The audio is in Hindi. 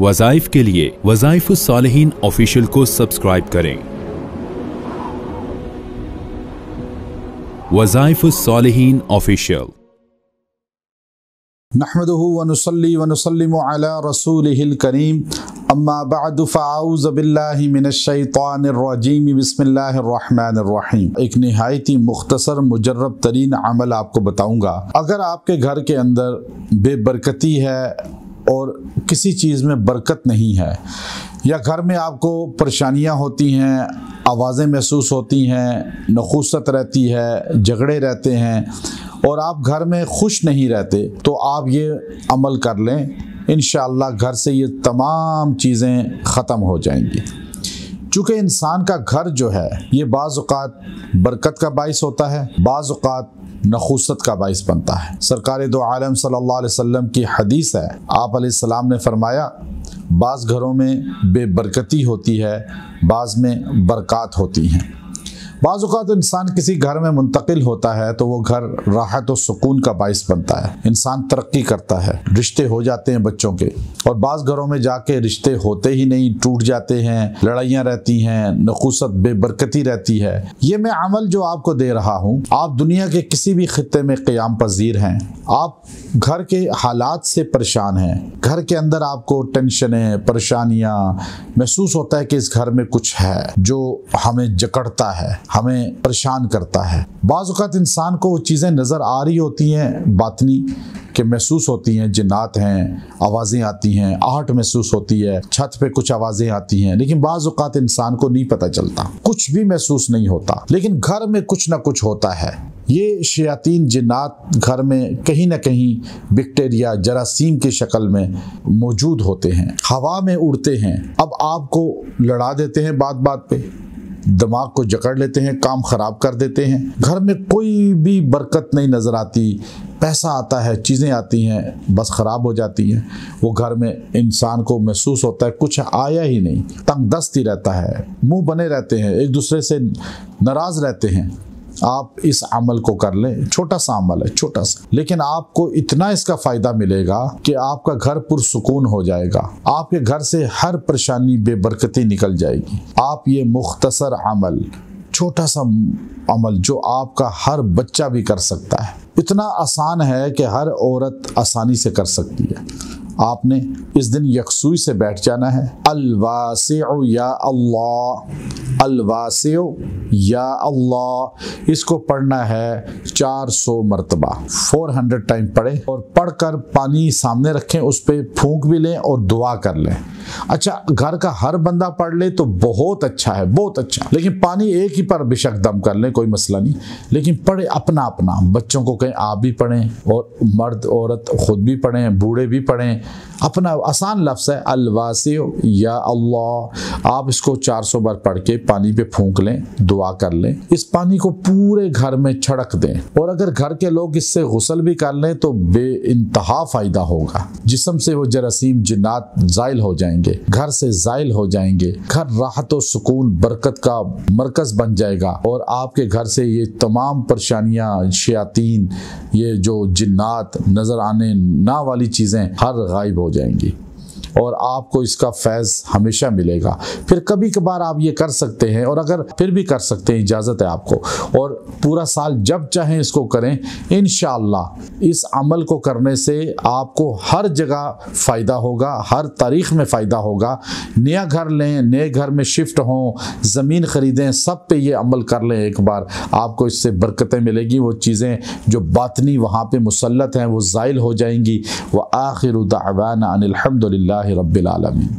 वज़ाइफ के लिए वज़ाइफुस्सालिहीन ऑफिशियल को सब्सक्राइब करें। वज़ाइफुस्सालिहीन ऑफिशियल। नहमदुहु व नुसल्ली व नुसल्लिमु अला रसूलिहिल करीम, अम्मा बअदु फ़अऊज़ु बिल्लाहि मिनश शैतानिर रजीम, बिस्मिल्लाहिर रहमानिर रहीम। एक निहायती मुख्तसर मुजर्रब तरीन अमल आपको बताऊंगा। अगर आपके घर के अंदर बेबरकती है और किसी चीज़ में बरकत नहीं है, या घर में आपको परेशानियां होती हैं, आवाज़ें महसूस होती हैं, नखुसत रहती है, झगड़े रहते हैं और आप घर में खुश नहीं रहते, तो आप ये अमल कर लें। इंशाअल्लाह घर से ये तमाम चीज़ें ख़त्म हो जाएंगी। चूँकि इंसान का घर जो है ये बाज़ औक़ात बरकत का बाइस होता है, बाज़ औक़ात नखुसत का बाइस बनता है। सरकार दो आलम सल्लल्लाहु अलैहि वसल्लम की हदीस है, आप अलैहिस्सलाम ने फरमाया, बाज़ घरों में बेबरकती होती है, बाज़ में बरक़ात होती हैं। बाज़ औक़ात इंसान किसी घर में मुंतकिल होता है तो वो घर राहत और सुकून का बाइस बनता है, इंसान तरक्की करता है, रिश्ते हो जाते हैं बच्चों के। और बाज़ घरों में जाके रिश्ते होते ही नहीं, टूट जाते हैं, लड़ाइयाँ रहती हैं, नखुसत बेबरकती रहती है। ये मैं अमल जो आपको दे रहा हूँ, आप दुनिया के किसी भी खित्ते में क़याम पज़ीर हैं, आप घर के हालात से परेशान हैं, घर के अंदर आपको टेंशनें, परेशानियाँ महसूस होता है कि इस घर में कुछ है जो हमें जकड़ता है, हमें परेशान करता है। बाज़ औक़ात इंसान को वो चीज़ें नज़र आ रही होती हैं, बातनी के महसूस होती हैं, जिन्नात हैं, आवाज़ें आती हैं, आहट महसूस होती है, छत पे कुछ आवाज़ें आती हैं, लेकिन बाज़ औक़ात इंसान को नहीं पता चलता, कुछ भी महसूस नहीं होता, लेकिन घर में कुछ ना कुछ होता है। ये शयातीन जिन्नात घर में कहीं ना कहीं बैक्टीरिया, जरासीम की शक्ल में मौजूद होते हैं, हवा में उड़ते हैं। अब आपको लड़ा देते हैं, बात बात पे दिमाग को जकड़ लेते हैं, काम ख़राब कर देते हैं। घर में कोई भी बरकत नहीं नज़र आती, पैसा आता है, चीज़ें आती हैं, बस ख़राब हो जाती हैं। वो घर में इंसान को महसूस होता है कुछ आया ही नहीं, तंगदस्त ही रहता है, मुंह बने रहते हैं, एक दूसरे से नाराज़ रहते हैं। आप इस अमल को कर लें, छोटा सा अमल है, छोटा सा, लेकिन आपको इतना इसका फ़ायदा मिलेगा कि आपका घर पुरसुकून हो जाएगा, आपके घर से हर परेशानी बेबरकती निकल जाएगी। आप ये मुख्तसर अमल, छोटा सा अमल जो आपका हर बच्चा भी कर सकता है, इतना आसान है कि हर औरत आसानी से कर सकती है। आपने इस दिन यकसुई से बैठ जाना है। अल-वासिउ या अल्लाह, अल-वासिउ या अल्लाह, इसको पढ़ना है 400 मरतबा, 400 टाइम पढ़े और पढ़कर पानी सामने रखें, उस पर फूंक भी लें और दुआ कर लें। अच्छा, घर का हर बंदा पढ़ ले तो बहुत अच्छा है, बहुत अच्छा, लेकिन पानी एक ही पर बेशक दम कर लें, कोई मसला नहीं, लेकिन पढ़े अपना अपना। बच्चों को कहें आप भी पढ़ें और मर्द औरत खुद भी पढ़ें, बूढ़े भी पढ़ें, अपना आसान लफ्ज़ है अल-वासिउ या अल्लाह। आप इसको 400 बार पढ़ के पानी पे फूंक लें, दुआ कर लें, इस पानी को पूरे घर में छिड़क दें। और अगर घर के लोग इससे गुस्ल भी कर लें तो बेइंतहा फ़ायदा होगा, जिस्म से वो जरासीम जिन्नात ज़ाइल हो जाएंगे, घर से ज़ाइल हो जाएंगे, घर राहत और सुकून बरकत का मरकज़ बन जाएगा और आपके घर से ये तमाम परेशानियाँ, शयातीन, ये जो जिन्नात, नज़र आने ना वाली चीज़ें हर गायब हो जाएंगी और आपको इसका फैज़ हमेशा मिलेगा। फिर कभी कभार आप ये कर सकते हैं, और अगर फिर भी कर सकते हैं, इजाज़त है आपको, और पूरा साल जब चाहें इसको करें। इंशाअल्लाह इस अमल को करने से आपको हर जगह फ़ायदा होगा, हर तारीख़ में फ़ायदा होगा। नया घर लें, नए घर में शिफ्ट हों, ज़मीन ख़रीदें, सब पे ये अमल कर लें एक बार, आपको इससे बरकतें मिलेगी। वो चीज़ें जो बातनी वहाँ पे मुसल्लत हैं वो ज़ाइल हो जाएंगी। व आखिरु दावाना अनिल हम्दुलिल्लाहि रब्बिल आलमीन।